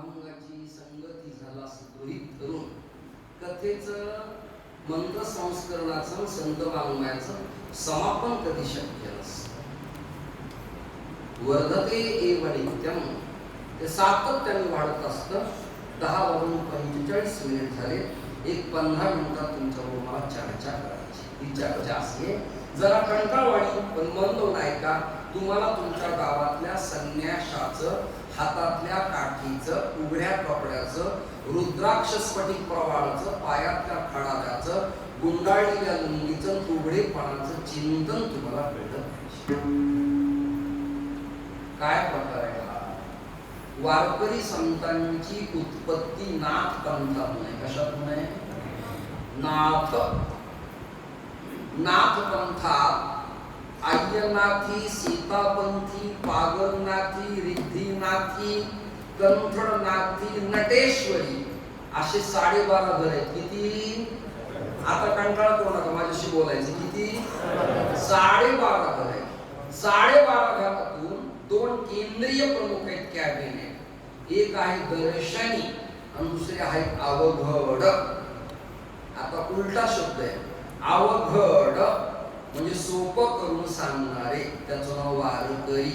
अभंगाची संगती झाला गृहीत धरून कथेचं मंत्र संस्करणाचं संत वाङ्मयाचं समापन कधी शक्य नसतं. वर्धते एव नित्यम, ते सातत्याने वाढत असतं. 10 वाजून 45 मिनिट झाले. एक 15 मिनिटात तुमच्याबरोबर मला चर्चा करायची. ही चर्चा असे जरा कंटाळवाणी पण मन लावून ऐका. तुम्हाला तुमच्या गावातल्या संन्याशाचं, हातातल्या काठीचं, उघड्या कपड्याचं, रुद्राक्ष स्फटिक प्रवाळाचं, पायातल्या खडाऱ्याचं, गुंडाळलेल्या लुंगीचं, उघडेपणाचं चिंतन तुम्हाला कळलं पाहिजे. काय प्रकार आहे हा? वारकरी संतांची उत्पत्ती नाथ पंथातून आहे. कशातून आहे? नाथ पंथात आयनाथी, सीतापंथी, पागलनाथी, रिद्धीनाथी, कंठडनाथी, नटेश्वरी असे 12.5 घर आहेत. किती? आता कंटाळा करू नका माझ्याशी बोलायचं. किती? 12.5 घर आहेत. 12.5 घरातून 2 केंद्रीय प्रमुख आहेत कॅबिनेट. एक आहे दर्शनी आणि दुसरे आहेत अवघड. आता उलटा शब्द आहे. अवघड म्हणजे सोपं करून सांगणारे, त्याचं नाव वारकरी.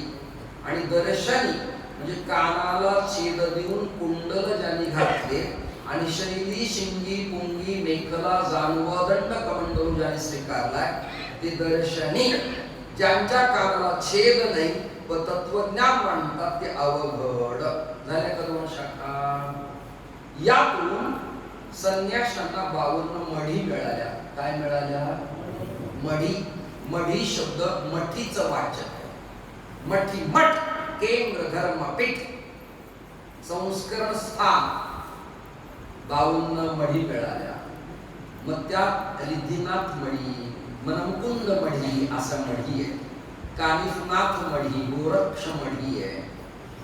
आणि दर्शनी म्हणजे कानाला छेद देऊन कुंडल ज्यांनी घातले आणि शैली, शिंगी, पुंगी, मेखला, जानव, दंड कमंडलून ज्यांनी स्वीकारलाय ते दर्शनी. ज्यांच्या कानाला छेद नाही व तत्वज्ञान मांडतात ते अवघड. झाल्या का 2 शाखा? यातून संन्याशांना 52 मढी मिळाल्या. काय मिळाल्या? मढी. मढी शब्द मठीचं वाचक आहे. मठी, मठ, केंद्र, धर्म, पीठ, संस्करण स्थान. 52 मढी मिळाल्या. मग त्यात रिद्धीनाथ मढी, मनमुकुंद मढी असा मढी आहे. कानिफनाथ मढी, गोरक्ष मढी आहे.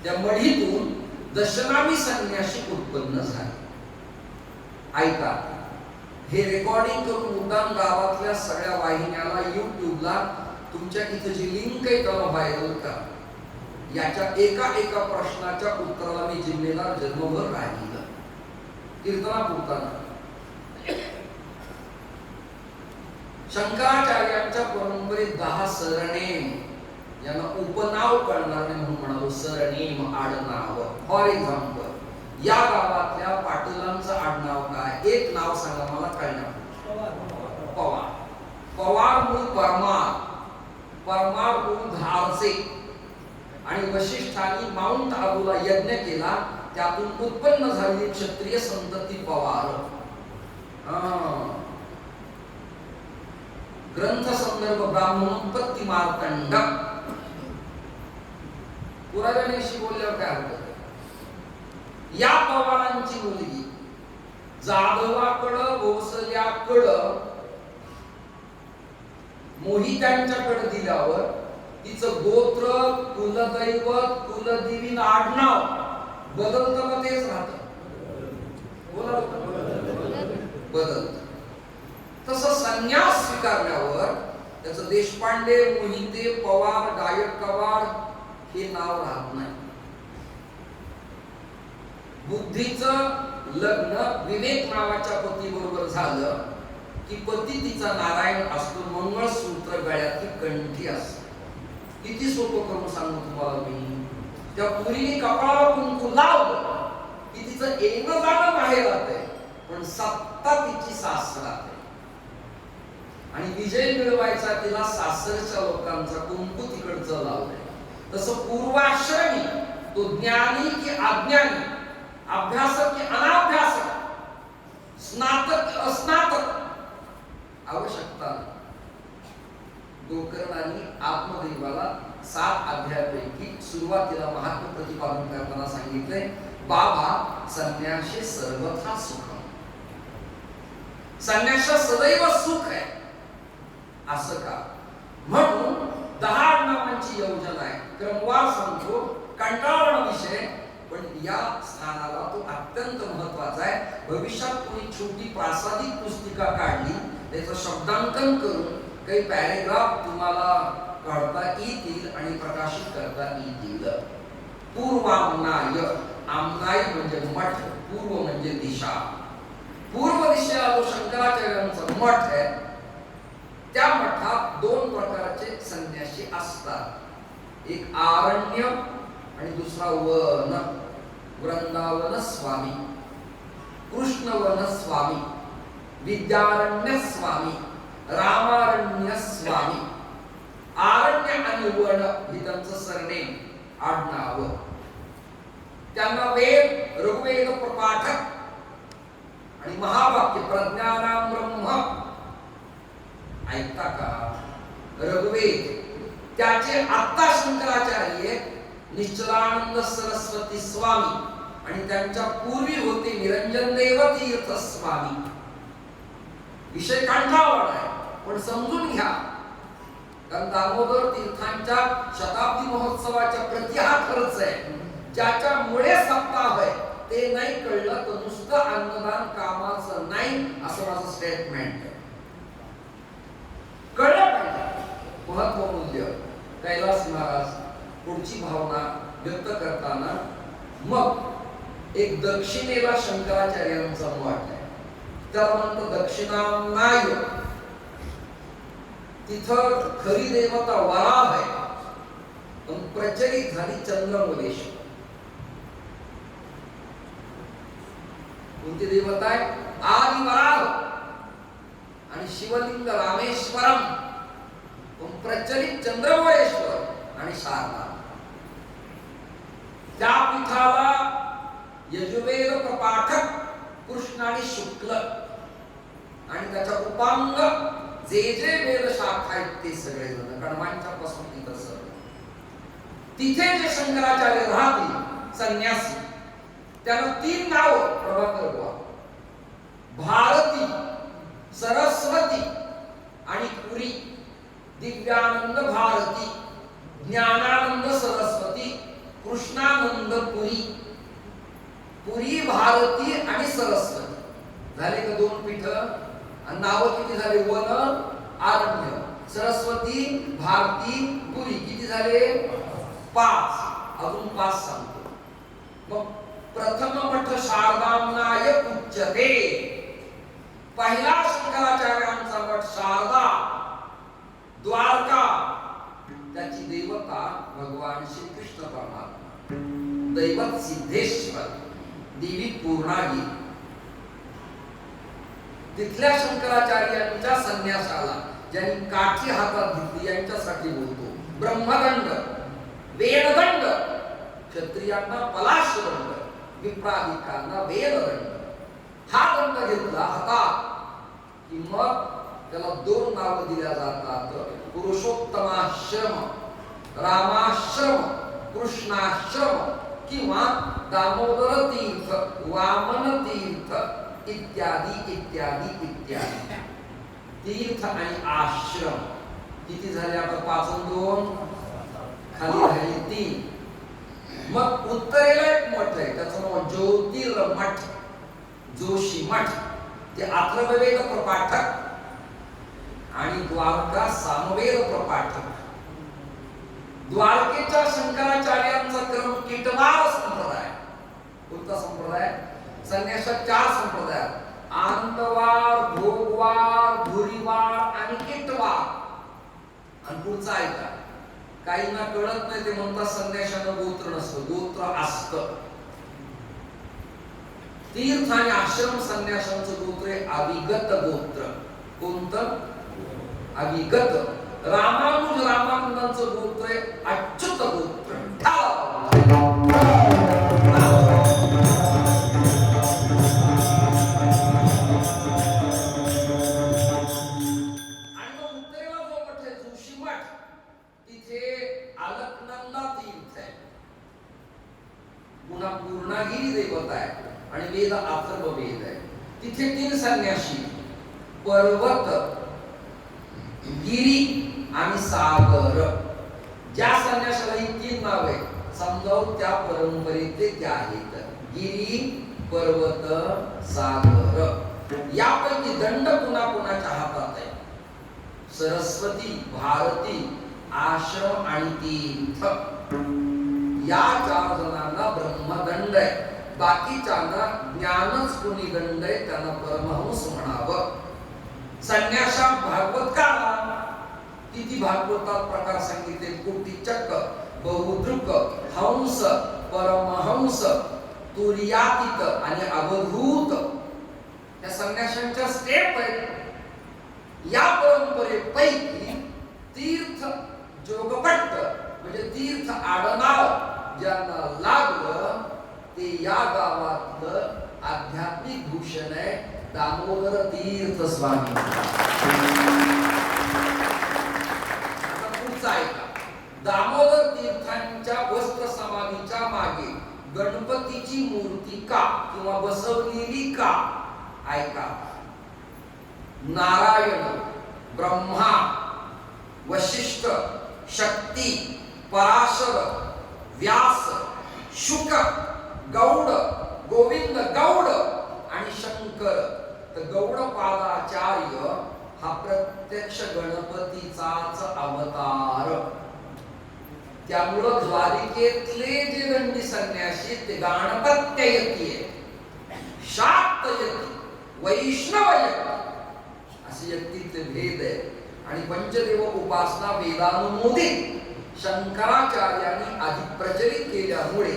त्या मढीतून दशनामी संन्यासी उत्पन्न झाले. ऐका, हे रेकॉर्डिंग करून उद्दाम गावातल्या सगळ्या वाहिन्याला, युट्यूबला तुमच्या इथे जी लिंक आहे त्याला व्हायरल करा. याच्या एका प्रश्नाच्या उत्तराला मी जिम्मेदार जन्मभर राहिलं. कीर्तना पुरताना शंकराचार्यांच्या परंपरेत 10 सरनेम, यांना उपनाव कळणार नाही म्हणून म्हणालो सरनेम, आडनाव. फॉर एक्झाम्पल, या गावातल्या पाटीलांचं आडनाव काय? एक नाव सांगा मला कळणार. पवार. पवार मूळ परमार, परमार मूळ धारचे. आणि वशिष्ठांनी माउंट आबूला यज्ञ केला, त्यातून उत्पन्न झालेली क्षत्रिय संतती पवार. ग्रंथ संदर्भ ब्राह्मणोत्पत्ती मार्तंड. पुराव्यानेशी बोलल्यावर काय होतं? या पवारांची मुलगी जाधवाकडं, भोसल्याकडं, मोहित्यांच्याकडे दिल्यावर तिचं गोत्र, कुलदैवत, कुलदेवी, आडनाव बदलतं का तेच राहतं? बोला, बदलतं. तसं संन्यास स्वीकारल्यावर त्याचं देशपांडे, मोहिते, पवार, गायकवाड हे नाव राहत नाही. बुद्धीचं लग्न विवेक नावाच्या पतीबरोबर झालं की पती तिचा नारायण असतो, मंगळसूत्र गळ्यातली कंठी असते. किती सोपं करून सांगू तुम्हाला मी. त्या पुरीने कपाळाला कुंकू लावलं की तिचं येणं जाणं बाहेर राहतंय, पण सत्ता तिची सासरात आहे. आणि विजय मिळवायचा तिला सासरच्या लोकांचा कुंकू तिकडचं लावलंय. तसं पूर्वाश्रमी तो ज्ञानी की अज्ञानी, अभ्यासक की अनाभ्यासक, स्नातक की अस्नातक, आवश्यकता नाही. गोकर्णांनी आत्मदैवाला 7 अध्यायापैकी सुरुवातीला महात्म्य प्रतिपादन करताना सांगितलंय, बाबा संन्याशी सर्वथा सुखम. संन्यासा सदैव सुख आहे. असं का? म्हणून 10 नावांची योजना आहे. क्रमवार सांगतो, कंटाळवाणा विषय, पण या स्थानाला तो अत्यंत महत्वाचा आहे. भविष्यात कोणी छोटी प्रासादिक पुस्तिका काढली, त्याचं शब्दांकन करून काही पॅरेग्राफ तुम्हाला काढता येतील आणि प्रकाशित करता येतील. पूर्वामनाय आमनाई म्हणजे मठ, पूर्व म्हणजे दिशा. पूर्व दिशेला जो शंकराचार्यांचा मठ आहे त्या मठात दोन प्रकारचे संन्यासी असतात. एक आरण्य आणि दुसरा वन. वृंदावन स्वामी, कृष्णवन स्वामी, विद्यारण्य स्वामी, रामारण्य स्वामी. आरण्य आणि वन ही त्यांचं सरनेम, आडनाव. त्यांना वेद, ऋग्वेद प्रपाठक आणि महावाक्य प्रज्ञानाम ब्रह्म ऐकता का? ऋग्वेद त्याचे आत्ता शंकराचार्य निश्चलानंद सरस्वती स्वामी आणि त्यांच्या पूर्वी होते निरंजन देव तीर्थ स्वामी. विषय कंठाळवाणा आहे पण समजून घ्या, कारण दामोदर तीर्थांच्या शताब्दी महोत्सवाच्या प्रति हा खर्च आहे. ज्याच्यामुळे सप्ताह आहे ते नाही कळलं तर नुसतं अन्नदान कामाचं नाही असं माझं स्टेटमेंट. कळलं पाहिजे महत्व मूल्य. कैलास महाराज पुढची भावना व्यक्त करताना मग एक दक्षिणेला शंकराचार्यांचा मठ आहे, त्याला म्हणतो दक्षिणामनाय. तिथं खरी देवता वराह आहे पण प्रचलित झाली चंद्रमौलेश्वर. कोणती देवता आहे? आदि वराह आणि शिवलिंग रामेश्वरम, पण प्रचलित चंद्रमौलेश्वर आणि शारदा. त्या पीठाला यजुर्वेद प्रपाठक कृष्ण आणि शुक्ल आणि त्याच्या उपांग जे जे वेद शाखा आहेत ते सगळे जण कणवांच्या पासून तिथं सगळं. तिथे जे शंकराचार्य राहतील संन्यासी, त्याला तीन नाव प्रभाकर बुवा, भारती, सरस्वती आणि पुरी. दिव्यानंद भारती, ज्ञानानंद सरस्वती, कृष्णानंद पुरी. पुरी, भारती आणि सरस्वती झाले का दोन पीठ. आणि नाव किती झाले? वन, आरण्य. सरस्वती, भारती, पुरी किती झाले? 5. अजून 5 सांगतो. मग प्रथम मठ शारदामनाय उच्यते. पहिला शंकराचार्यांचा मठ शारदा, द्वारका. त्याची देवता भगवान श्री कृष्ण परमात्मा. दैवत सिद्धेश्वर, देवी पूर्णागी. तिथल्या शंकराचार्यांच्या संन्यासाला ज्यांनी काठी हातात घेतली यांच्यासाठी बोलतो. ब्रह्मदंड, वेददंड, क्षत्रियांना पलाशदंड, विप्राधिकांना वेददंड. हा दंड घेतला हातात की मग त्याला 2 नाव दिल्या जातात. पुरुषोत्तमाश्रम, रामाश्रम, कृष्णाश्रम किंवा दामोदर तीर्थ, वामन तीर्थ इत्यादी इत्यादी इत्यादी. तीर्थ आणि आश्रम किती झाले? आता 5 आणि 2 खाली राहिले 3. मग उत्तरेला एक मठ आहे त्याचं नाव ज्योतिर्मठ, जोशी मठ. ते अथर्ववेद प्रपाठक आणि द्वारका सामवेद प्रपाठक. द्वारकेच्या शंकराचार्यांचा क्रम कीटवार संप्रदाय. कोणता संप्रदाय? संन्यासात 4 संप्रदाय: आनंदवार, भोगवार, भुरीवार आणि कीटवार. आणि पुढचा ऐका, काहींना कळत नाही ते म्हणतात संन्याशानं गोत्र नसतं. गोत्र असतं. तीर्थ आणि आश्रम संन्याशांचं गोत्र आहे अविगत गोत्र. कोणतं? अविगत. रामानुज रामानंदांचं गोत्र आहे अच्युत गोत्र. आणि मग उत्तरेला जो मठ आहे जोशी मठ, तिथे अलकनंदा तीर्थ आहे. पुन्हा पूर्णागिरी देवता आहे आणि वेद अथर्व वेद आहे. तिथे 3 संन्यासी, पर्वत, गिरी आणि सागर. ज्या संन्यासाला ही 3 नावे समजावून त्या परंपरेतले ते आहेत. गिरी, पर्वत, सागर. यापैकी दंड पुन्हा कुणाच्या हातात आहे? सरस्वती, भारती, आश्रम आणि तीर्थ. या 4 जणांना ब्रह्मदंड आहे. बाकीच्यांना ज्ञानच कोणी दंड आहे, त्यांना परमहंस म्हणावं. संन्यासा भागवत का किती भागवतात प्रकार सांगितले, कोटीचक्र, बहुदृक, हंस, परमहंस, तुर्यातीत आणि अवधूत या संन्याशांच्या स्टेप आहेत. या परंपरेपैकी तीर्थ जोगपट्ट म्हणजे तीर्थ आडनाव ज्यांना लागलं ते या गावातलं आध्यात्मिक भूषण आहे दामोदर तीर्थ स्वामी. पुढचा ऐका, दामोदर तीर्थांच्या वस्त्र समाधीच्या मागे गणपतीची मूर्ती का किंवा बसवलेली का? ऐका, नारायण, ब्रह्मा, वशिष्ठ, शक्ती, पराशर, व्यास, शुक, गौड, गोविंद गौड आणि शंकर. तर गौडपादाचार्य हा प्रत्यक्ष गणपतीचाच अवतार. त्यामुळं द्वारिकेतले जे दंडी संन्यासी ते गणपत्य यती, शाक्त यती, वैष्णव यती असे यतीचे भेद आहे. आणि पंचदेव उपासना वेदानुमोदित शंकराचार्यांनी आधी प्रचलित केल्यामुळे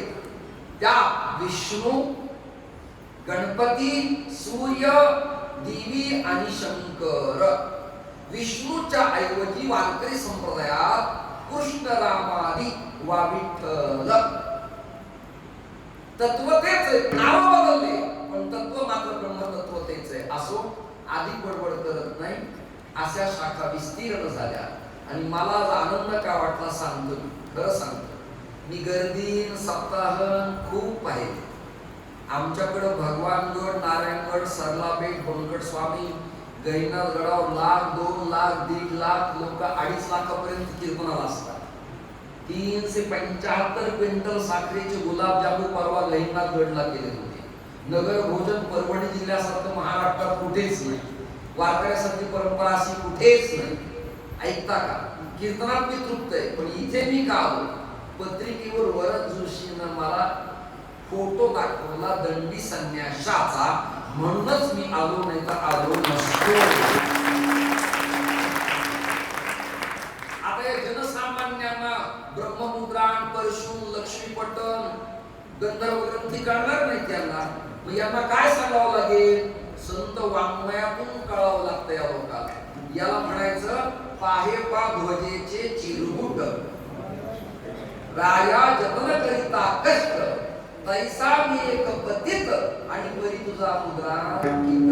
त्या विष्णू, गणपती, सूर्य, देवी आणि शंकर. विष्णूच्या ऐवजी वारकरी संप्रदायात कृष्ण, रामादी वा विठ्ठल. तत्व तेच आहे, नाव बदलले पण तत्व मात्र ब्रह्मतत्व तेच आहे. असो, आधी बडबड करत नाही. अशा शाखा विस्तीर्ण झाल्या आणि मला आनंद का वाटला सांगतो, खरं सांगतो. मी गर्दीन सप्ताहन खूप पाहिले. आमच्याकडं भगवानगड, नारायणगड, सरलाबेट, बंकट स्वामी, गैनाथ गडावर 1,00,000, 2,00,000, 1.5 लाख लोक 2.5 लाखापर्यंत कीर्तनाला असतात. 375 क्विंटल साखरेचे गुलाबजामू परवा गैनाथ गडला केले होते. नगर भोजन परभणी जिल्ह्यासारखं महाराष्ट्रात कुठेच नाही. वारकऱ्यासारखी परंपरा अशी कुठेच नाही. ऐकता का? कीर्तनात मी तृप्त आहे, पण इथे मी का आलो? पत्रिकेवर वरद जोशीनं मला फोटो दाखवला दंडी संन्याशाचा, म्हणूनच मी आलो, नाही तर आलो नसतो. आता या जनसामान्यांना ब्रह्ममुद्राण, परशुन, लक्ष्मीपटन, गंधर्व ग्रंथी कळणार नाही त्यांना. मग यांना काय सांगावं लागेल? संत वाङ्मयातून कळावं लागतं या लोकांना. याला म्हणायचं पाहे पा ध्वजेचे चिरगुट, राया जतन करिता कष्ट, तैसा मी एक पतित आणि परी तुझा मुद्रांकित.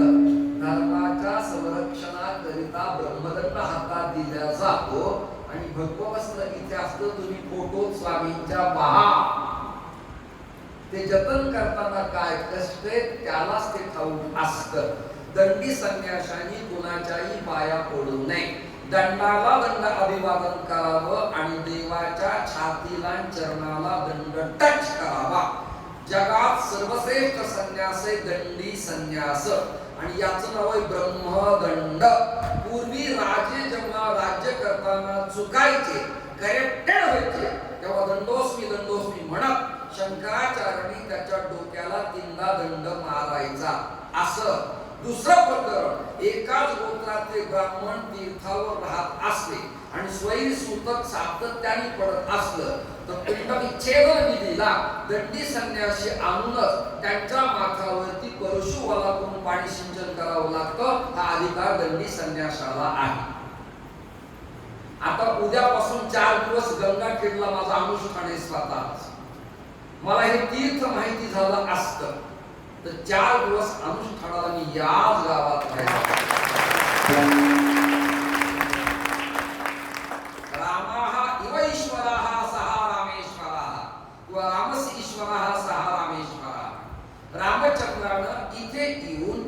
धर्माच्या संरक्षणाकरिता ब्रह्मदंड हातात दिला जातो आणि भगववस्त्र इथे असतं. तुम्ही फोटो स्वामींच्या पहा. ते जतन करताना काय कष्ट आहे त्यालाच ते ठाऊक असतं. दंडी संन्याशांनी कुणाच्याही पाया पडू नये. दंडाला दंड अभिवादन करावं आणि देवाच्या छातीला चरणाला दंड टच करावा. जगात सर्वश्रेष्ठ संन्यास आहे दंडी संन्यास आणि याचं नाव आहे ब्रह्मदंड. पूर्वी राजे जेव्हा राज्य करताना चुकायचे, करेक्टेड व्हायचे, तेव्हा दंडोस्मी दंडोस्मी म्हणत शंकराचार्यांनी त्याच्या डोक्याला 3दा दंड मारायचा. असं दुसरं प्रकरण, एकाच गोत्रातले ब्राह्मण तीर्थावर राहत असले आणि स्वैर सूतक सातत्याने पडत असलं तर पिंडविच्छेदन विधीला दंडी संन्यासी आणूनच त्यांच्या माथ्यावरती परशुवाला करून पाणी सिंचन करावं लागतं. हा अधिकार दंडी संन्यासाला आहे. आता उद्यापासून 4 दिवस गंगाखेडला माझा अनुष्ठान आहे स्वतःच. मला हे तीर्थ माहिती झालं असतं तर 4 दिवस अनुष्ठानाला मी याच गावात राहिलो. रामाः इव ईश्वरः सः रामेश्वरः किंवा रामस्य ईश्वरः सः रामेश्वरः. रामचंद्रानं इथे येऊन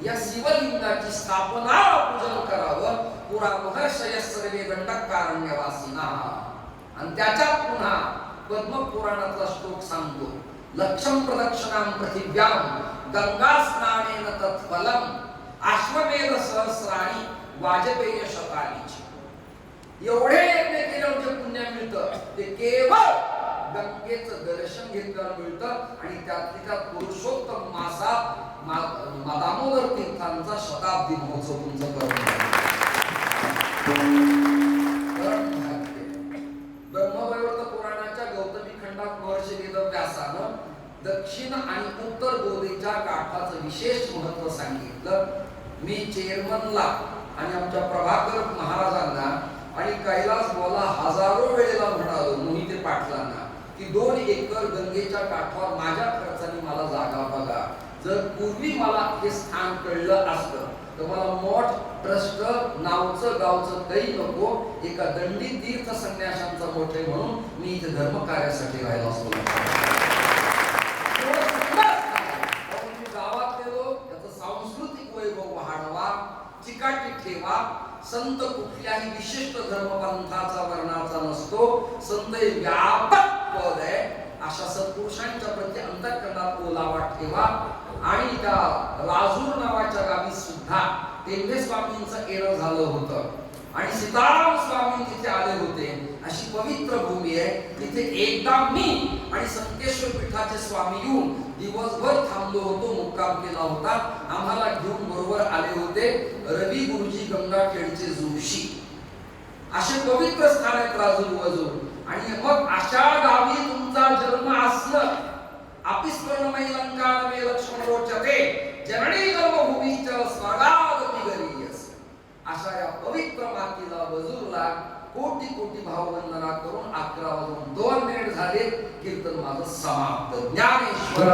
या शिवलिंगाची स्थापना पूजन करावं. पुरा महर्षय सर्वे दंडकारण्यवासिनः. आणि त्याच्यात पुन्हा पद्म पुराणातला श्लोक सांगतो, लक्षं प्रदक्षिणां पृथिव्यां गंगा स्नानेन तत्फलं अश्वमेध सहस्राणि वाजपेय शतानि. एवढे यज्ञ केल्यावर जे पुण्य मिळतं ते केवळ गंगेचं दर्शन घेतल्याला मिळतं आणि त्यातल्या पुरुषोत्तम मासात दामोदर तीर्थांचा शताब्दी महोत्सव तुमचं ब्रह्मवैवर्त पुराणाच्या गौतमी खंडात महर्षी वेदव्यासानं दक्षिण आणि उत्तर गोदेच्या काठाचं विशेष महत्व सांगितलं. मी चेअरमनला आणि आमच्या प्रभाकर महाराजांना आणि कैलास बोला हजारो वेळेला म्हणालो मोहिते पाटलांना की 2 एकर गंगेच्या काठावर माझ्या खर्चाने मला जागा बघा. जर पूर्वी मला हे स्थान कळलं असतं तर मला मोठ ट्रस्ट नावचं गावचं काही नको, एका दंडी तीर्थ संन्याशांचा मोठे म्हणून मी इथे धर्म कार्यासाठी राहिलो असतो. गावात गेलो त्याचं सांस्कृतिक वैभव वाढवा, चिकाटी ठेवा. संत कुठल्याही विशिष्ट धर्मपंथाचा वर्णाचा नसतो. संत हे व्यापक पद आहे. अशा सत्पुरुषांच्या प्रति अंतःकरणात ओलावा ठेवा. आणि त्या राजूर नावाच्या गावी सुद्धा टेंबे स्वामींचं येणं झालं होतं आणि सीताराम स्वामी तिथे आले होते. अशी पवित्र भूमी आहे. तिथे एकदा मी आणि संकेश्वर पीठाचे स्वामी येऊन दिवसभर थांबलो होतो, मुक्काम केला होता. आम्हाला घेऊन बरोबर आले होते रवी गुरुजी गंगाखेडचे जोशी. असे पवित्र स्थान आहेत राजूर वजूर. आणि मग अशा गावी तुमचा जन्म असणं अपिस्मरणमयी लंकानमे लक्ष्मण रोचते जननी जन्मभूमीच स्वर्गादपि गरीयस. अशा या पवित्र मातीला वजूरला कोटी कोटी भाववंदना करून 11 वाजून 2 मिनिट झाले. कीर्तन माझं समाप्त. ज्ञानेश्वर